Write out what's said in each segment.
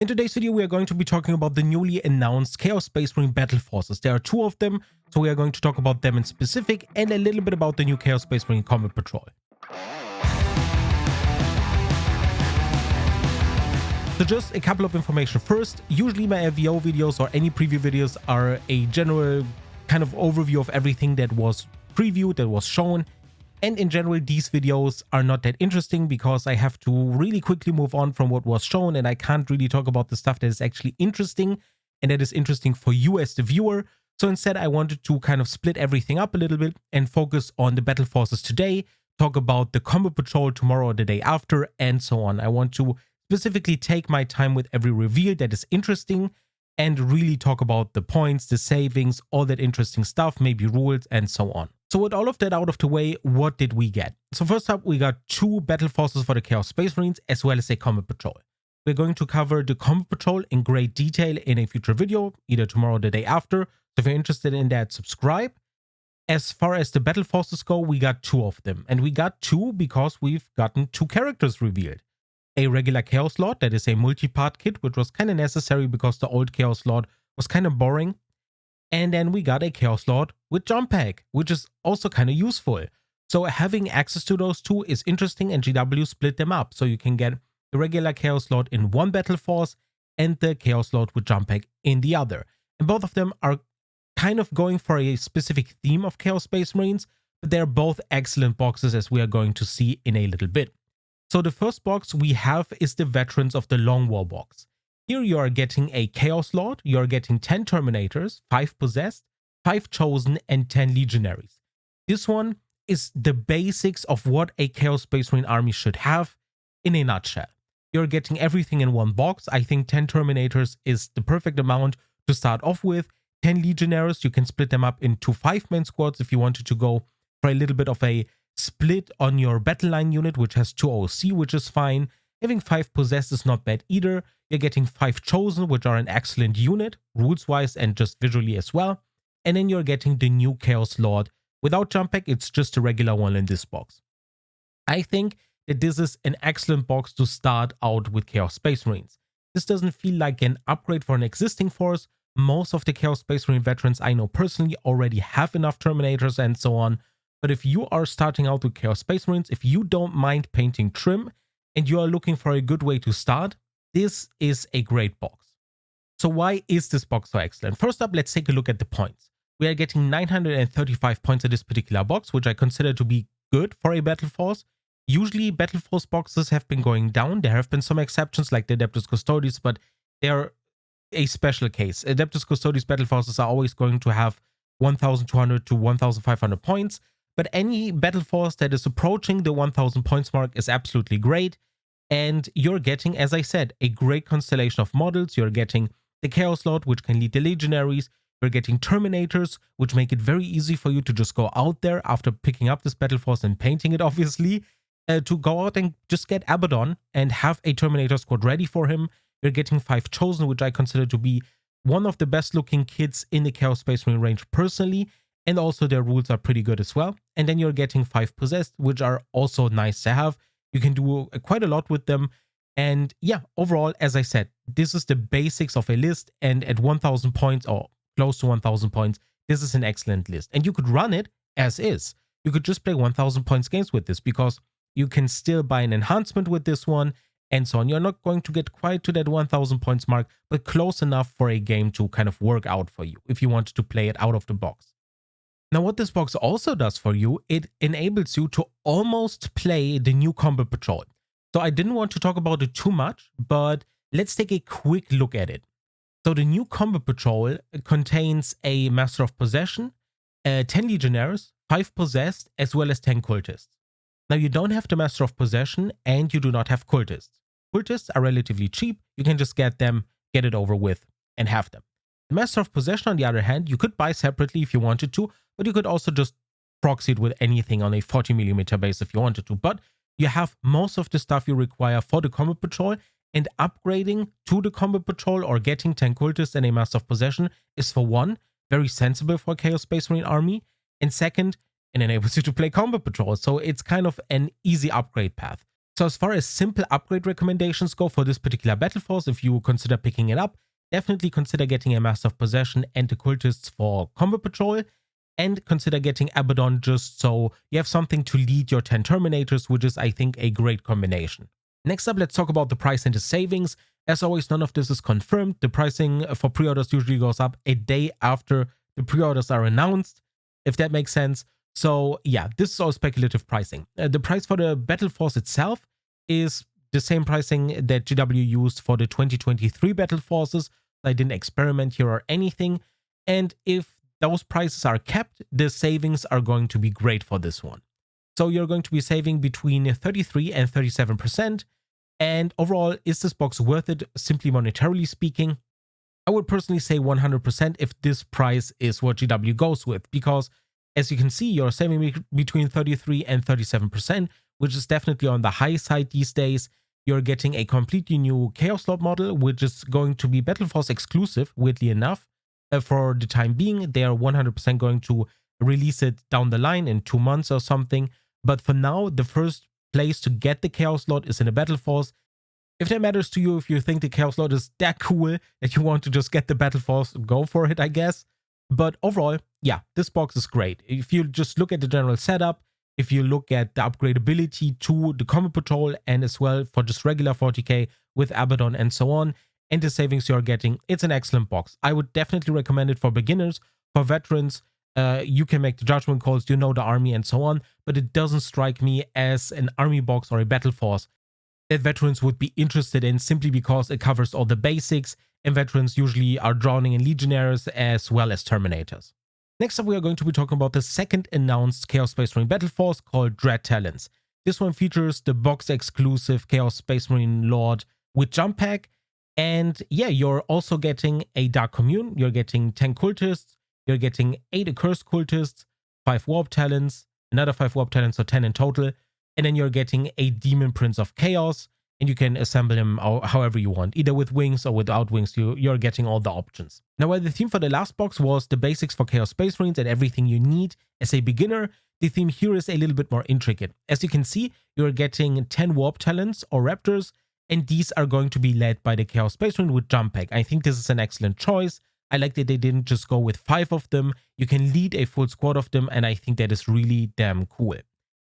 In today's video, we are going to be talking about the newly announced Chaos Space Marine Battleforces. There are two of them, so we are going to talk about them in specific and a little bit about the new Chaos Space Marine Combat Patrol. So just a couple of information first. Usually my FVO videos or any preview videos are a general kind of overview of everything that was previewed, that was shown. And in general, these videos are not that interesting because I have to really quickly move on from what was shown and I can't really talk about the stuff that is actually interesting and that is interesting for you as the viewer. So instead, I wanted to kind of split everything up a little bit and focus on the Battle Forces today, talk about the Combat Patrol tomorrow or the day after, and so on. I want to specifically take my time with every reveal that is interesting and really talk about the points, the savings, all that interesting stuff, maybe rules, and so on. So with all of that out of the way, what did we get? So first up, we got two Battle Forces for the Chaos Space Marines, as well as a Combat Patrol. We're going to cover the Combat Patrol in great detail in a future video, either tomorrow or the day after. So if you're interested in that, subscribe. As far as the Battle Forces go, we got two of them. And we got two because we've gotten two characters revealed. A regular Chaos Lord, that is a multi-part kit, which was kind of necessary because the old Chaos Lord was kind of boring. And then we got a Chaos Lord with Jump Pack, which is also kind of useful. So having access to those two is interesting, and GW split them up. So you can get the regular Chaos Lord in one Battle Force and the Chaos Lord with Jump Pack in the other. And both of them are kind of going for a specific theme of Chaos Space Marines, but they're both excellent boxes, as we are going to see in a little bit. So the first box we have is the Veterans of the Long War box. Here you are getting a Chaos Lord, you are getting 10 Terminators, 5 Possessed, 5 Chosen, and 10 Legionaries. This one is the basics of what a Chaos Space Marine army should have in a nutshell. You're getting everything in one box. I think 10 Terminators is the perfect amount to start off with. 10 Legionaries, you can split them up into 5-man squads if you wanted to go for a little bit of a split on your battle line unit, which has 2 OC, which is fine. Having 5 Possessed is not bad either. You're getting 5 Chosen, which are an excellent unit, rules-wise and just visually as well. And then you're getting the new Chaos Lord. Without Jump Pack, it's just a regular one in this box. I think that this is an excellent box to start out with Chaos Space Marines. This doesn't feel like an upgrade for an existing force. Most of the Chaos Space Marine veterans I know personally already have enough Terminators and so on. But if you are starting out with Chaos Space Marines, if you don't mind painting trim and you are looking for a good way to start, this is a great box. So why is this box so excellent? First up, let's take a look at the points. We are getting 935 points in this particular box, which I consider to be good for a Battle Force. Usually Battle Force boxes have been going down. There have been some exceptions like the Adeptus Custodes, but they're a special case. Adeptus Custodes Battle Forces are always going to have 1,200 to 1,500 points. But any Battle Force that is approaching the 1000 points mark is absolutely great. And you're getting, as I said, a great constellation of models. You're getting the Chaos Lord, which can lead the Legionaries. You're getting Terminators, which make it very easy for you to just go out there after picking up this Battle Force and painting it, obviously, to go out and just get Abaddon and have a Terminator squad ready for him. You're getting 5 Chosen, which I consider to be one of the best looking kits in the Chaos Space Marine range personally. And also their rules are pretty good as well. And then you're getting 5 Possessed, which are also nice to have. You can do quite a lot with them. And yeah, overall, as I said, this is the basics of a list. And at 1000 points or close to 1000 points, this is an excellent list. And you could run it as is. You could just play 1000 points games with this because you can still buy an enhancement with this one and so on. You're not going to get quite to that 1000 points mark, but close enough for a game to kind of work out for you if you wanted to play it out of the box. Now, what this box also does for you, it enables you to almost play the new Combat Patrol. So I didn't want to talk about it too much, but let's take a quick look at it. So the new Combat Patrol contains a Master of Possession, 10 Legionnaires, 5 Possessed, as well as 10 Cultists. Now, you don't have the Master of Possession, and you do not have Cultists. Cultists are relatively cheap. You can just get them, get it over with, and have them. The Master of Possession, on the other hand, you could buy separately if you wanted to, but you could also just proxy it with anything on a 40mm base if you wanted to. But you have most of the stuff you require for the Combat Patrol, and upgrading to the Combat Patrol or getting 10 Cultists and a Master of Possession is, for one, very sensible for a Chaos Space Marine army, and second, it enables you to play Combat Patrol, so it's kind of an easy upgrade path. So as far as simple upgrade recommendations go for this particular Battle Force, if you consider picking it up, definitely consider getting a Master of Possession and the Cultists for combat patrol, and consider getting Abaddon just so you have something to lead your 10 Terminators, which is, I think, a great combination. Next up, let's talk about the price and the savings. As always, none of this is confirmed. The pricing for pre-orders usually goes up a day after the pre-orders are announced, if that makes sense. So yeah, this is all speculative pricing. The price for the Battle Force itself is the same pricing that GW used for the 2023 Battle Forces. I didn't experiment here or anything. And if those prices are kept, the savings are going to be great for this one. So you're going to be saving between 33 and 37%. And overall, is this box worth it, simply monetarily speaking? I would personally say 100% if this price is what GW goes with, because as you can see, you're saving between 33 and 37%, which is definitely on the high side these days. You're getting a completely new Chaos Lord model, which is going to be Battle Force exclusive, weirdly enough. For the time being, they are 100% going to release it down the line in 2 months or something. But for now, the first place to get the Chaos Lord is in a Battle Force. If that matters to you, if you think the Chaos Lord is that cool that you want to just get the Battle Force, go for it, I guess. But overall, yeah, this box is great. If you just look at the general setup, if you look at the upgradability to the Combat Patrol and as well for just regular 40k with Abaddon and so on, and the savings you're getting, it's an excellent box. I would definitely recommend it for beginners. For veterans, you can make the judgment calls, you know the army and so on, but it doesn't strike me as an army box or a Battle Force that veterans would be interested in, simply because it covers all the basics, and veterans usually are drowning in Legionnaires as well as Terminators. Next up, we are going to be talking about the second announced Chaos Space Marine Battle Force called Dreat Talons. This one features the box exclusive Chaos Space Marine Lord with jump pack. And yeah, you're also getting a Dark Commune, you're getting 10 Cultists, you're getting 8 Accursed Cultists, 5 Warp Talons, another 5 Warp Talons, so 10 in total. And then you're getting a Demon Prince of Chaos, and you can assemble him however you want, either with wings or without wings. You're getting all the options. Now, while the theme for the last box was the basics for Chaos Space Marines and everything you need as a beginner, the theme here is a little bit more intricate. As you can see, you're getting 10 Warp Talons or Raptors, and these are going to be led by the Chaos Space Marine with jump pack. I think this is an excellent choice. I like that they didn't just go with 5 of them. You can lead a full squad of them, and I think that is really damn cool.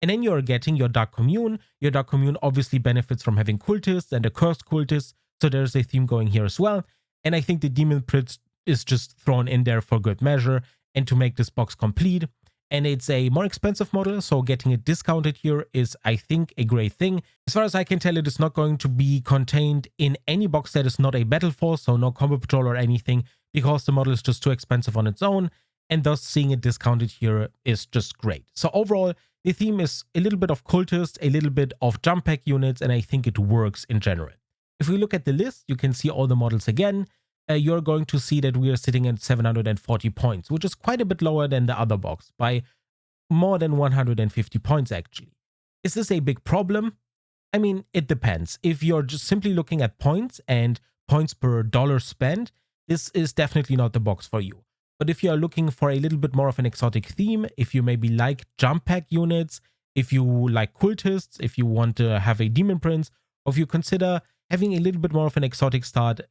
And then you're getting your Dark Commune. Your Dark Commune obviously benefits from having Cultists and Accursed Cultists, so there's a theme going here as well. And I think the Demon Prince is just thrown in there for good measure and to make this box complete. And it's a more expensive model, so getting it discounted here is, I think, a great thing. As far as I can tell, it is not going to be contained in any box that is not a Battle Force, so no Combat Patrol or anything, because the model is just too expensive on its own, and thus seeing it discounted here is just great. So overall, the theme is a little bit of Cultists, a little bit of jump pack units, and I think it works in general. If we look at the list, you can see all the models again. You're going to see that we are sitting at 740 points, which is quite a bit lower than the other box, by more than 150 points actually. Is this a big problem? I mean, it depends. If you're just simply looking at points and points per dollar spent, this is definitely not the box for you. But if you are looking for a little bit more of an exotic theme, if you maybe like jump pack units, if you like Cultists, if you want to have a Demon Prince, or if you consider having a little bit more of an exotic start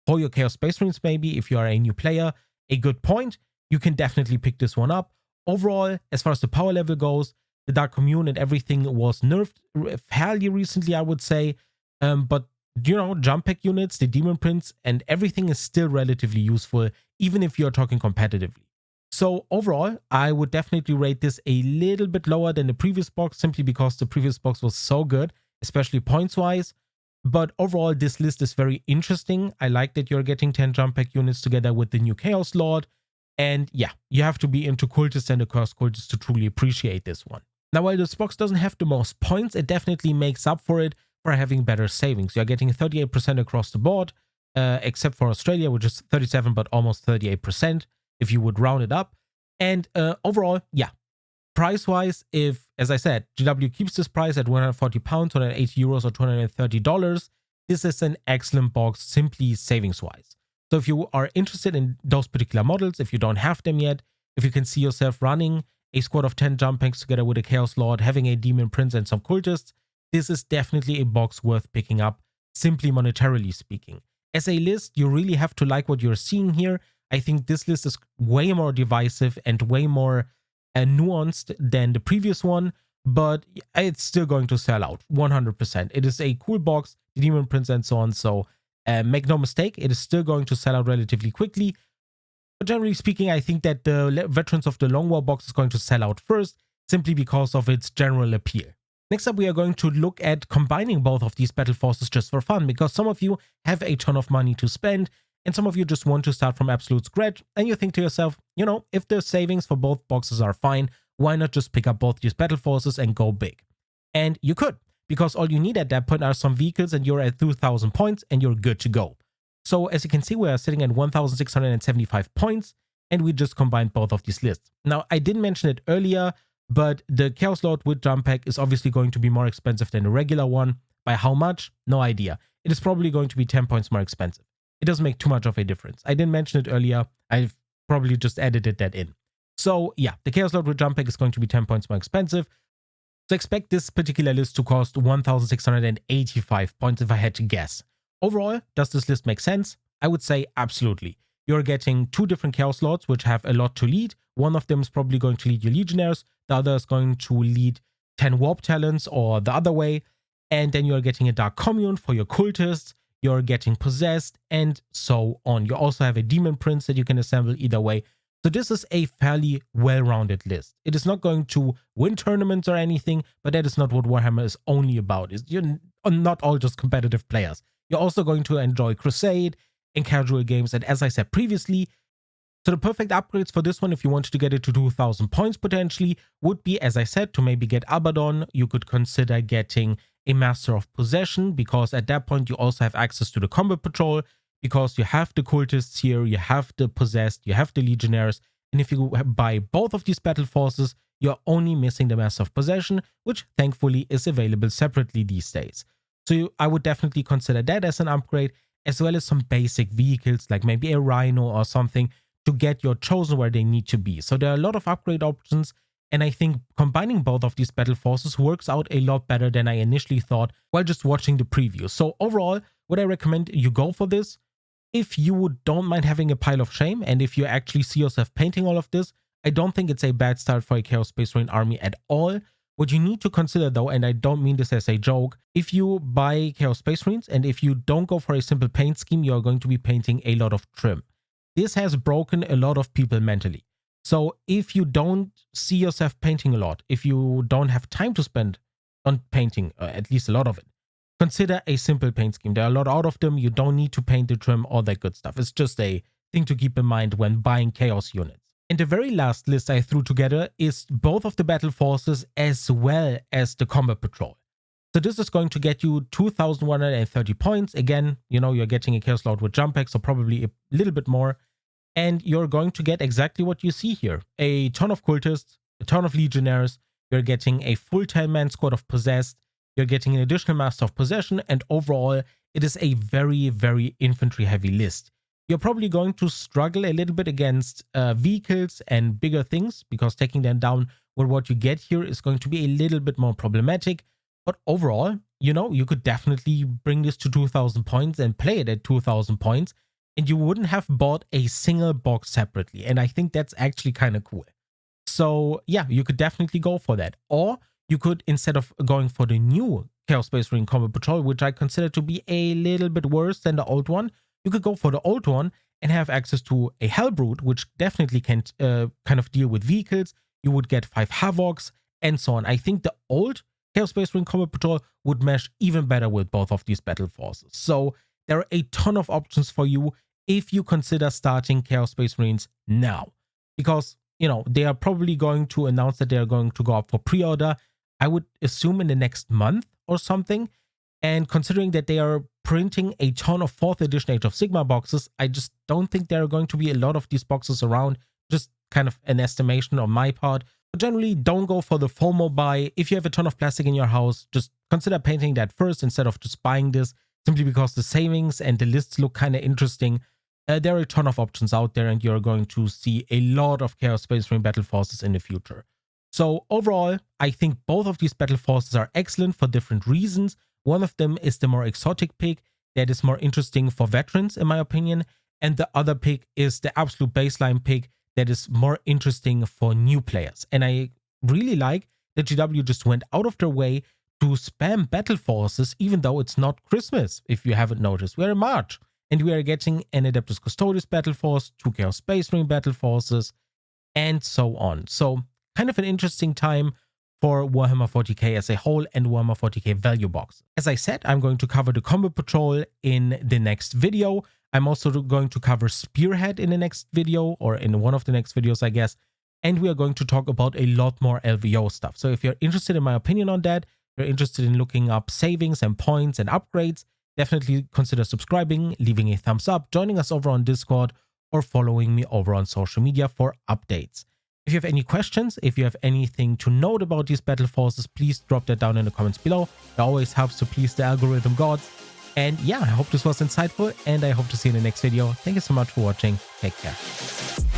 for your Chaos Space Marines, maybe if you are a new player, a good point, you can definitely pick this one up. Overall, as far as the power level goes, the Dark Commune and everything was nerfed fairly recently, I would say. But, you know, jump pack units, the Demon Prince, and everything is still relatively useful, even if you're talking competitively. So overall, I would definitely rate this a little bit lower than the previous box, simply because the previous box was so good, especially points-wise. But overall, this list is very interesting. I like that you're getting 10 jump pack units together with the new Chaos Lord. And yeah, you have to be into Cultists and Accursed Cultists to truly appreciate this one. Now, while this box doesn't have the most points, it definitely makes up for it for having better savings. You're getting 38% across the board, except for Australia, which is 37, but almost 38% if you would round it up. And overall, yeah, price-wise, if, as I said, GW keeps this price at £140, 280 euros or $230, this is an excellent box, simply savings-wise. So if you are interested in those particular models, if you don't have them yet, if you can see yourself running a squad of 10 jump packs together with a Chaos Lord, having a Demon Prince and some Cultists, this is definitely a box worth picking up, simply monetarily speaking. As a list, you really have to like what you're seeing here. I think this list is way more divisive and way more nuanced than the previous one, but it's still going to sell out 100%. It is a cool box, the Demon Prince and so on, so make no mistake, it is still going to sell out relatively quickly. But generally speaking, I think that the Veterans of the Long War box is going to sell out first, simply because of its general appeal. Next up, we are going to look at combining both of these battle forces just for fun, because some of you have a ton of money to spend, and some of you just want to start from absolute scratch, and you think to yourself, you know, if the savings for both boxes are fine, why not just pick up both these battle forces and go big? And you could, because all you need at that point are some vehicles, and you're at 2,000 points, and you're good to go. So as you can see, we are sitting at 1,675 points, and we just combined both of these lists. Now, I didn't mention it earlier, but the Chaos Lord with Jump Pack is obviously going to be more expensive than the regular one. By how much? No idea. It is probably going to be 10 points more expensive. It doesn't make too much of a difference. I didn't mention it earlier. I've probably just edited that in. So yeah, the Chaos Lord with Jump Pack is going to be 10 points more expensive. So expect this particular list to cost 1,685 points if I had to guess. Overall, does this list make sense? I would say absolutely. You're getting two different Chaos Lords, which have a lot to lead. One of them is probably going to lead your Legionnaires. The other is going to lead 10 Warp Talons or the other way. And then you're getting a Dark Commune for your Cultists. You're getting Possessed and so on. You also have a Demon Prince that you can assemble either way. So this is a fairly well-rounded list. It is not going to win tournaments or anything, but that is not what Warhammer is only about. You're not all just competitive players. You're also going to enjoy Crusade and casual games. And as I said previously, so the perfect upgrades for this one, if you wanted to get it to 2,000 points potentially, would be, as I said, to maybe get Abaddon. You could consider getting a Master of Possession, because at that point you also have access to the Combat Patrol, because you have the Cultists here, you have the Possessed, you have the Legionnaires, and if you buy both of these battle forces, you're only missing the Master of Possession, which thankfully is available separately these days. So I would definitely consider that as an upgrade, as well as some basic vehicles, like maybe a Rhino or something, to get your Chosen where they need to be. So there are a lot of upgrade options, and I think combining both of these battle forces works out a lot better than I initially thought while just watching the preview. So overall, would I recommend you go for this? If you don't mind having a pile of shame, and if you actually see yourself painting all of this, I don't think it's a bad start for a Chaos Space Marine army at all. What you need to consider though, and I don't mean this as a joke, if you buy Chaos Space Marines and if you don't go for a simple paint scheme, you're going to be painting a lot of trim. This has broken a lot of people mentally. So if you don't see yourself painting a lot, if you don't have time to spend on painting, at least a lot of it, consider a simple paint scheme. There are a lot out of them. You don't need to paint the trim, all that good stuff. It's just a thing to keep in mind when buying Chaos units. And the very last list I threw together is both of the battle forces as well as the Combat Patrol. So this is going to get you 2,130 points. Again, you know, you're getting a Chaos Lord with Jump Pack, so probably a little bit more. And you're going to get exactly what you see here. A ton of Cultists, a ton of Legionnaires. You're getting a full 10-man squad of Possessed. You're getting an additional Master of Possession. And overall, it is a very, very infantry-heavy list. You're probably going to struggle a little bit against vehicles and bigger things, because taking them down with what you get here is going to be a little bit more problematic. But overall, you know, you could definitely bring this to 2,000 points and play it at 2,000 points, and you wouldn't have bought a single box separately. And I think that's actually kind of cool. So yeah, you could definitely go for that. Or you could, instead of going for the new Chaos Space Marine Combat Patrol, which I consider to be a little bit worse than the old one, you could go for the old one and have access to a Hellbrute, which definitely can kind of deal with vehicles. You would get 5 Havocs and so on. I think the old Chaos Space Marine Combat Patrol would mesh even better with both of these battle forces. So there are a ton of options for you if you consider starting Chaos Space Marines now. Because, you know, they are probably going to announce that they are going to go up for pre-order, I would assume in the next month or something. And considering that they are printing a ton of 4th edition Age of Sigmar boxes, I just don't think there are going to be a lot of these boxes around. Just kind of an estimation on my part. But generally, don't go for the FOMO buy. If you have a ton of plastic in your house, just consider painting that first instead of just buying this, simply because the savings and the lists look kind of interesting. There are a ton of options out there, and you're going to see a lot of Chaos Space Marine battle forces in the future. So overall, I think both of these battle forces are excellent for different reasons. One of them is the more exotic pick that is more interesting for veterans, in my opinion. And the other pick is the absolute baseline pick that is more interesting for new players. And I really like that GW just went out of their way to spam battle forces, even though it's not Christmas, if you haven't noticed. We're in March, and we are getting an Adeptus Custodes battle force, 2 Chaos Space Marine battle forces, and so on. So kind of an interesting time for Warhammer 40k as a whole and Warhammer 40k value box. As I said, I'm going to cover the Combat Patrol in the next video. I'm also going to cover Spearhead in the next video, or in one of the next videos, I guess. And we are going to talk about a lot more LVO stuff. So if you're interested in my opinion on that, you're interested in looking up savings and points and upgrades, definitely consider subscribing, leaving a thumbs up, joining us over on Discord, or following me over on social media for updates. If you have any questions, if you have anything to note about these battle forces, please drop that down in the comments below. It always helps to please the algorithm gods. And yeah, I hope this was insightful, and I hope to see you in the next video. Thank you so much for watching. Take care.